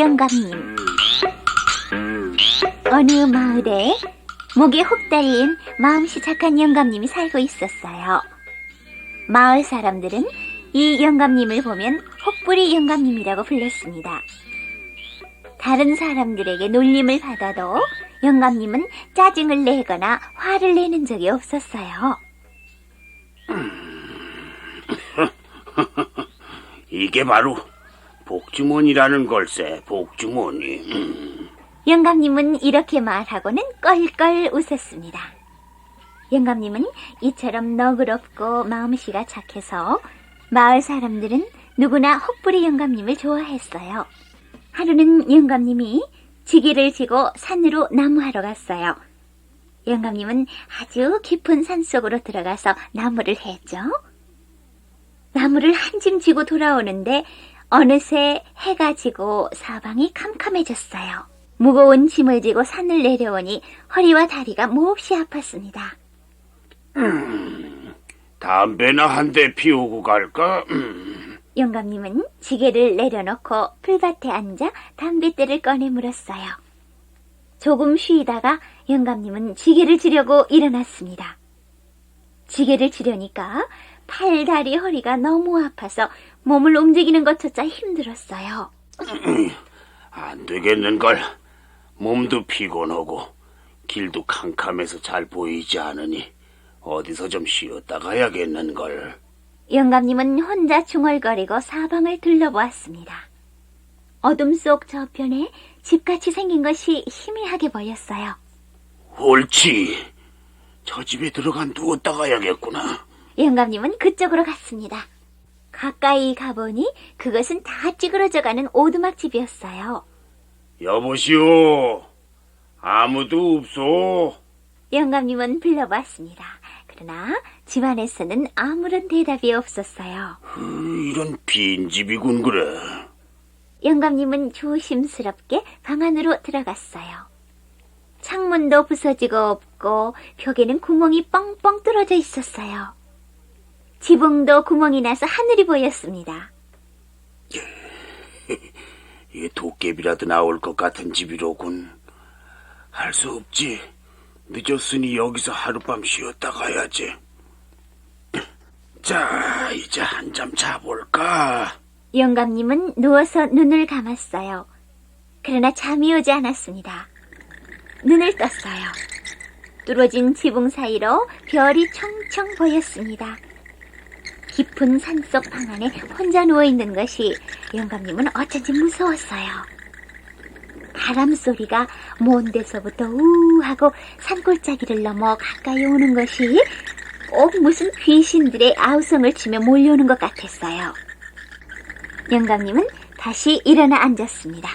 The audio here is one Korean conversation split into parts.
영감님. 어느 마을에 목에 혹 달린 마음씨 착한 영감님이 살고 있었어요. 마을 사람들은 이 영감님을 보면 혹부리 영감님이라고 불렀습니다. 다른 사람들에게 놀림을 받아도 영감님은 짜증을 내거나 화를 내는 적이 없었어요. 이게 바로 복주머니라는 걸세, 복주머니. 영감님은 이렇게 말하고는 껄껄 웃었습니다. 영감님은 이처럼 너그럽고 마음씨가 착해서 마을 사람들은 누구나 혹부리 영감님을 좋아했어요. 하루는 영감님이 지게를 지고 산으로 나무하러 갔어요. 영감님은 아주 깊은 산속으로 들어가서 나무를 했죠. 나무를 한 짐 지고 돌아오는데 어느새 해가 지고 사방이 캄캄해졌어요. 무거운 짐을 지고 산을 내려오니 허리와 다리가 몹시 아팠습니다. 담배나 한 대 피우고 갈까? 영감님은 지게를 내려놓고 풀밭에 앉아 담뱃대를 꺼내 물었어요. 조금 쉬다가 영감님은 지게를 지려고 일어났습니다. 지게를 지려니까 팔, 다리, 허리가 너무 아파서 몸을 움직이는 것조차 힘들었어요. 안 되겠는걸. 몸도 피곤하고 길도 캄캄해서 잘 보이지 않으니 어디서 좀 쉬었다 가야겠는걸. 영감님은 혼자 중얼거리고 사방을 둘러보았습니다. 어둠 속 저편에 집같이 생긴 것이 희미하게 보였어요. 옳지. 저 집에 들어가 누웠다 가야겠구나. 영감님은 그쪽으로 갔습니다. 가까이 가보니 그것은 다 찌그러져가는 오두막집이었어요. 여보시오. 아무도 없소. 영감님은 불러봤습니다. 그러나 집안에서는 아무런 대답이 없었어요. 이런 빈집이군 그래. 영감님은 조심스럽게 방 안으로 들어갔어요. 창문도 부서지고 없고 벽에는 구멍이 뻥뻥 뚫어져 있었어요. 지붕도 구멍이 나서 하늘이 보였습니다. 이 도깨비라도 나올 것 같은 집이로군. 할 수 없지. 늦었으니 여기서 하룻밤 쉬었다 가야지. 자, 이제 한잠 자볼까? 영감님은 누워서 눈을 감았어요. 그러나 잠이 오지 않았습니다. 눈을 떴어요. 뚫어진 지붕 사이로 별이 청청 보였습니다. 깊은 산속 방 안에 혼자 누워있는 것이 영감님은 어쩐지 무서웠어요. 바람 소리가 먼 데서부터 우하고 산골짜기를 넘어 가까이 오는 것이 꼭 무슨 귀신들의 아우성을 치며 몰려오는 것 같았어요. 영감님은 다시 일어나 앉았습니다.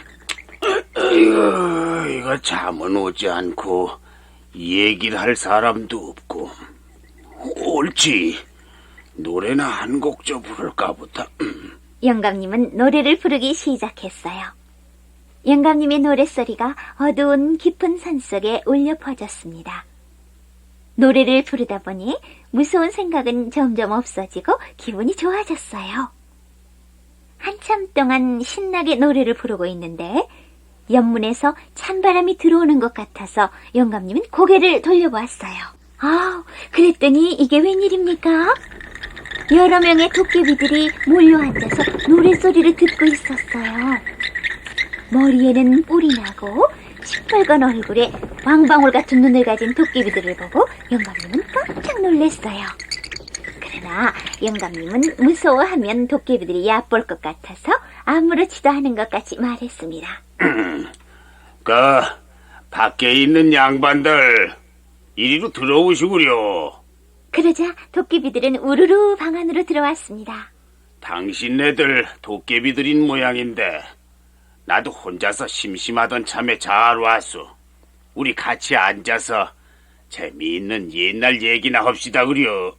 이거 잠은 오지 않고 얘기를 할 사람도 없고. 옳지. 노래나 한 곡 좀 부를까 보다. 영감님은 노래를 부르기 시작했어요. 영감님의 노랫소리가 어두운 깊은 산속에 울려 퍼졌습니다. 노래를 부르다 보니 무서운 생각은 점점 없어지고 기분이 좋아졌어요. 한참 동안 신나게 노래를 부르고 있는데 옆문에서 찬바람이 들어오는 것 같아서 영감님은 고개를 돌려보았어요. 그랬더니 이게 웬일입니까? 여러 명의 도깨비들이 몰려앉아서 노랫소리를 듣고 있었어요. 머리에는 뿔이 나고 시뻘건 얼굴에 왕방울 같은 눈을 가진 도깨비들을 보고 영감님은 깜짝 놀랐어요. 그러나 영감님은 무서워하면 도깨비들이 얕볼 것 같아서 아무렇지도 않은 것 같이 말했습니다. 밖에 있는 양반들 이리로 들어오시구려. 그러자 도깨비들은 우르르 방 안으로 들어왔습니다. 당신네들 도깨비들인 모양인데 나도 혼자서 심심하던 참에 잘 왔소. 우리 같이 앉아서 재미있는 옛날 얘기나 합시다 그려.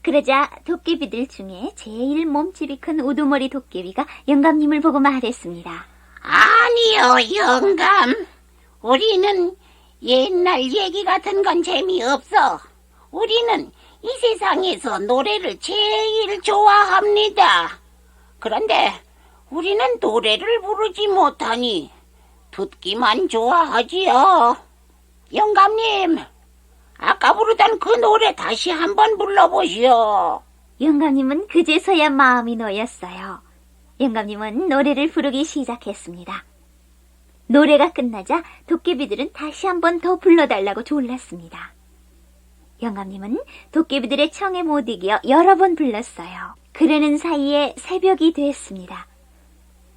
그러자 도깨비들 중에 제일 몸집이 큰 우두머리 도깨비가 영감님을 보고 말했습니다. 아니요, 영감. 우리는 옛날 얘기 같은 건 재미없어. 우리는 이 세상에서 노래를 제일 좋아합니다. 그런데 우리는 노래를 부르지 못하니 듣기만 좋아하지요. 영감님, 아까 부르던 그 노래 다시 한번 불러보시오. 영감님은 그제서야 마음이 놓였어요. 영감님은 노래를 부르기 시작했습니다. 노래가 끝나자 도깨비들은 다시 한번 더 불러달라고 졸랐습니다. 영감님은 도깨비들의 청에 못 이겨 여러 번 불렀어요. 그러는 사이에 새벽이 됐습니다.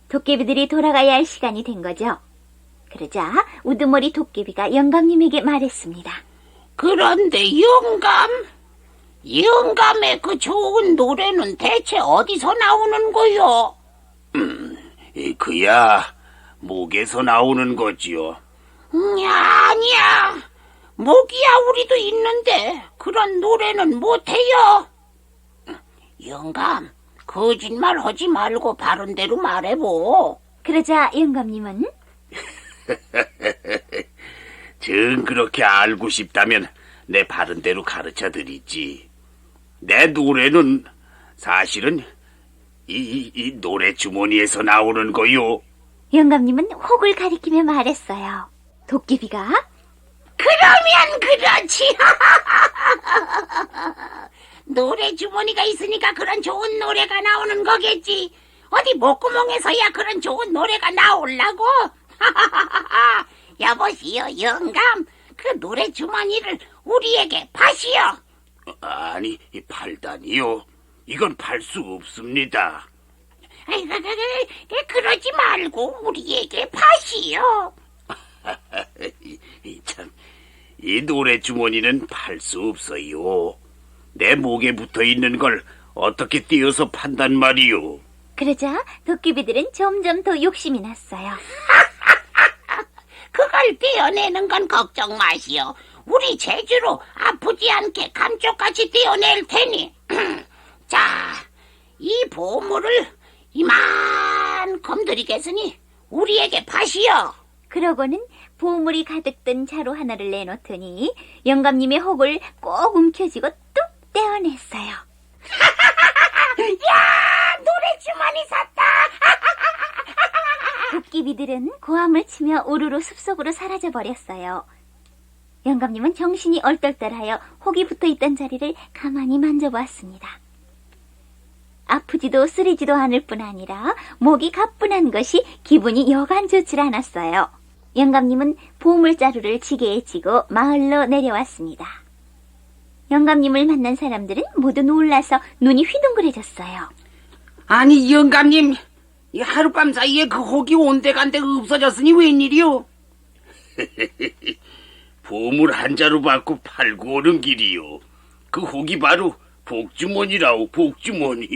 도깨비들이 돌아가야 할 시간이 된 거죠. 그러자 우두머리 도깨비가 영감님에게 말했습니다. 그런데 영감의 그 좋은 노래는 대체 어디서 나오는 거요? 그야 목에서 나오는 거지요. 아니야. 목이야 우리도 있는데 그런 노래는 못해요. 영감, 거짓말 하지 말고 바른 대로 말해보. 그러자 영감님은 정 그렇게 알고 싶다면 내 바른 대로 가르쳐 드리지. 내 노래는 사실은 이 노래 주머니에서 나오는 거요. 영감님은 혹을 가리키며 말했어요. 도깨비가 그러면 그렇지. 노래 주머니가 있으니까 그런 좋은 노래가 나오는 거겠지. 어디 목구멍에서야 그런 좋은 노래가 나오려고? 여보시오, 영감. 그 노래 주머니를 우리에게 파시오. 아니, 팔다니요. 이건 팔 수 없습니다. 아이고, 그러지 말고 우리에게 파시오. 참, 이 노래 주머니는 팔 수 없어요. 내 목에 붙어 있는 걸 어떻게 띄어서 판단 말이요. 그러자 도깨비들은 점점 더 욕심이 났어요. 그걸 떼어내는 건 걱정 마시오. 우리 제주로 아프지 않게 감쪽같이 떼어낼 테니. 자, 이 보물을 이만큼 드리겠으니 우리에게 파시오. 그러고는 보물이 가득 든 자루 하나를 내놓더니 영감님의 혹을 꼭 움켜쥐고 뚝 떼어냈어요. 야, 노래 주머니 샀다. 도깨비들은 고함을 치며 우르르 숲속으로 사라져버렸어요. 영감님은 정신이 얼떨떨하여 혹이 붙어있던 자리를 가만히 만져보았습니다. 아프지도 쓰리지도 않을 뿐 아니라 목이 가뿐한 것이 기분이 여간 좋지 않았어요. 영감님은 보물자루를 지게에 지고 마을로 내려왔습니다. 영감님을 만난 사람들은 모두 놀라서 눈이 휘둥그레졌어요. 아니, 영감님, 이 하룻밤 사이에 그 혹이 온데간데 없어졌으니 웬일이요? 보물 한 자루 받고 팔고 오는 길이요. 그 혹이 바로 복주머니라오, 복주머니.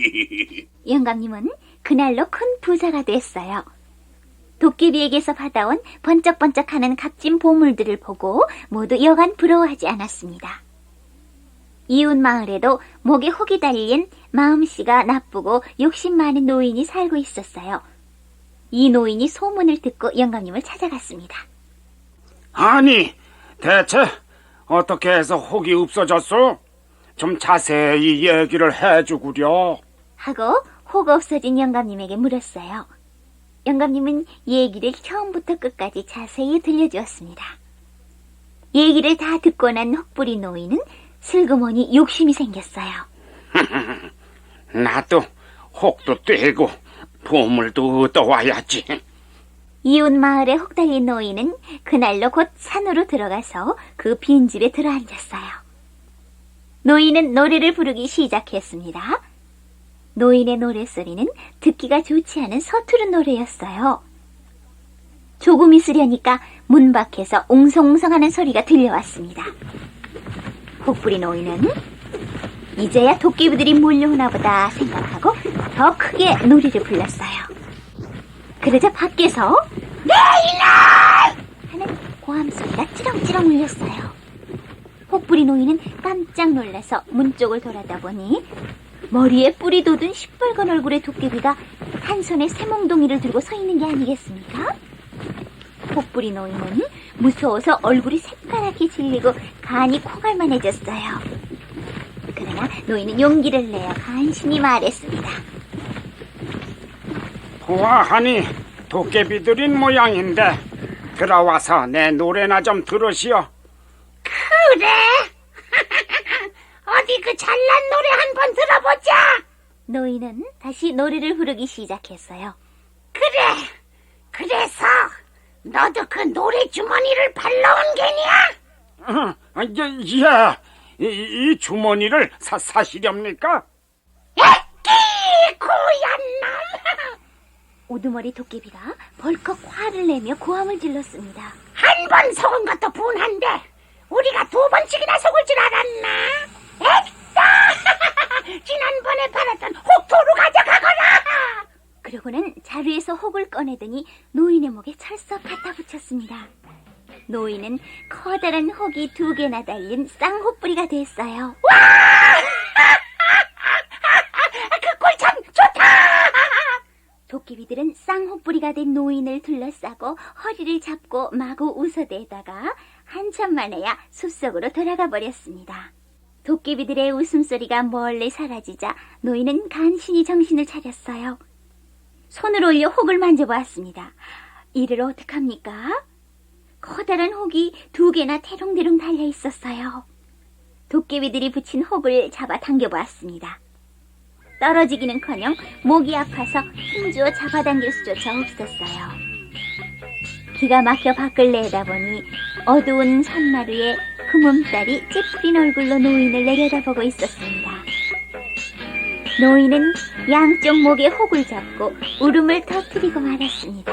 영감님은 그날로 큰 부자가 됐어요. 도깨비에게서 받아온 번쩍번쩍하는 값진 보물들을 보고 모두 여간 부러워하지 않았습니다. 이웃 마을에도 목에 혹이 달린 마음씨가 나쁘고 욕심 많은 노인이 살고 있었어요. 이 노인이 소문을 듣고 영감님을 찾아갔습니다. 아니, 대체 어떻게 해서 혹이 없어졌어? 좀 자세히 얘기를 해주구려. 하고 혹 없어진 영감님에게 물었어요. 영감님은 얘기를 처음부터 끝까지 자세히 들려주었습니다. 얘기를 다 듣고 난 혹부리 노인은 슬그머니 욕심이 생겼어요. 나도 혹도 떼고 보물도 얻어와야지. 이웃 마을에 혹 달린 노인은 그날로 곧 산으로 들어가서 그 빈집에 들어앉았어요. 노인은 노래를 부르기 시작했습니다. 노인의 노랫소리는 듣기가 좋지 않은 서투른 노래였어요. 조금 있으려니까 문 밖에서 웅성웅성하는 소리가 들려왔습니다. 혹부리 노인은 이제야 도깨비들이 몰려오나 보다 생각하고 더 크게 노래를 불렀어요. 그러자 밖에서 노인아! 하는 고함소리가 찌렁찌렁 울렸어요. 혹부리 노인은 깜짝 놀라서 문 쪽을 돌아다 보니 머리에 뿌리 돋은 시뻘건 얼굴의 도깨비가 한 손에 새몽둥이를 들고 서 있는 게 아니겠습니까? 혹부리 노인은 무서워서 얼굴이 새까맣게 질리고 간이 콩알만해졌어요. 그러나 노인은 용기를 내어 간신히 말했습니다. 보아하니 도깨비들인 모양인데 들어와서 내 노래나 좀 들으시오. 그래? 어디 그 잘난 노래 한번 들어보자. 노인은 다시 노래를 부르기 시작했어요. 그래. 그래서 너도 그 노래 주머니를 팔러온 게냐? 예. 이 주머니를 사시렵니까? 에끼 고얀 놈. 우두머리 도깨비가 벌컥 화를 내며 고함을 질렀습니다. 한 번 속은 것도 분한데 우리가 두 번씩이나 속을 줄 알았나? 액다! 지난번에 팔았던 혹토로 가져가거라. 그러고는 자루에서 혹을 꺼내더니 노인의 목에 철썩 갖다 붙였습니다. 노인은 커다란 혹이 2개나 달린 쌍호뿌리가 됐어요. 그 꼴 참 좋다. 도깨비들은 쌍호뿌리가 된 노인을 둘러싸고 허리를 잡고 마구 웃어대다가 한참 만에야 숲속으로 돌아가 버렸습니다. 도깨비들의 웃음소리가 멀리 사라지자 노인은 간신히 정신을 차렸어요. 손을 올려 혹을 만져보았습니다. 이를 어떡합니까? 커다란 혹이 2개나 대롱대롱 달려 있었어요. 도깨비들이 붙인 혹을 잡아 당겨보았습니다. 떨어지기는커녕 목이 아파서 힘주어 잡아당길 수조차 없었어요. 기가 막혀 밖을 내다보니 어두운 산마루에 그 몸딸이 찌푸린 얼굴로 노인을 내려다보고 있었습니다. 노인은 양쪽 목에 혹을 잡고 울음을 터뜨리고 말았습니다.